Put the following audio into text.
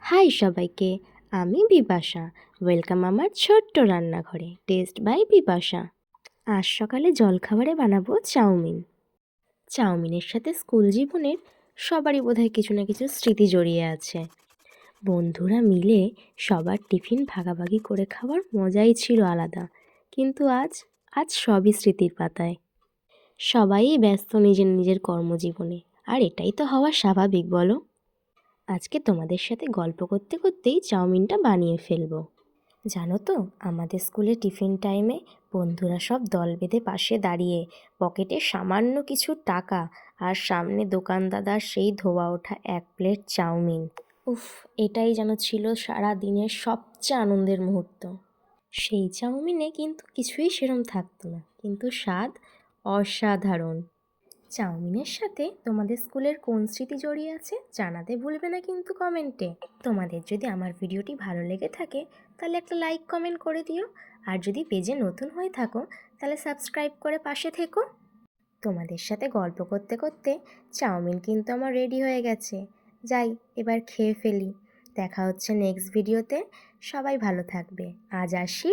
High সবাইকে, আমি Bipasha. Welcome আমার ছোট্ট রান্নাঘরে, টেস্ট বাই বিপাশা। আজ সকালে জলখাবারে বানাবো চাউমিন। চাউমিনের সাথে স্কুল জীবনের সবারই বোধহয় কিছু না কিছু স্মৃতি জড়িয়ে আছে। বন্ধুরা মিলে সবার টিফিন ভাগাভাগি করে খাওয়ার মজাই ছিল আলাদা। কিন্তু আজ সবই স্মৃতির পাতায়। সবাই ব্যস্ত নিজের নিজের কর্মজীবনে, আর এটাই তো হওয়া স্বাভাবিক, বলো? আজকে তোমাদের সাথে গল্প করতে করতেই চাউমিনটা বানিয়ে ফেলবো। জানো তো, আমাদের স্কুলে টিফিন টাইমে বন্ধুরা সব দল বেঁধে পাশে দাঁড়িয়ে, পকেটে সামান্য কিছু টাকা আর সামনে দোকানদাদার সেই ধোয়া ওঠা 1 প্লেট চাউমিন। উফ, এটাই যেন ছিল সারা দিনের সবচেয়ে আনন্দের মুহূর্ত। সেই চাউমিনে কিন্তু কিছুই সেরম থাকতো না, কিন্তু স্বাদ অসাধারণ। চাউমিনের সাথে তোমাদের স্কুলের কোন স্মৃতি জড়িয়ে আছে জানাতে ভুলবে না কিন্তু কমেন্টে। তোমাদের যদি আমার ভিডিওটি ভালো লেগে থাকে তাহলে একটা লাইক কমেন্ট করে দিও, আর যদি পেজে নতুন হয়ে থাকো তাহলে সাবস্ক্রাইব করে পাশে থেকো। তোমাদের সাথে গল্প করতে করতে চাউমিন কিন্তু আমার রেডি হয়ে গেছে। যাই, এবার খেয়ে ফেলি। দেখা হচ্ছে নেক্সট ভিডিওতে। সবাই ভালো থাকবে। আজ আসি।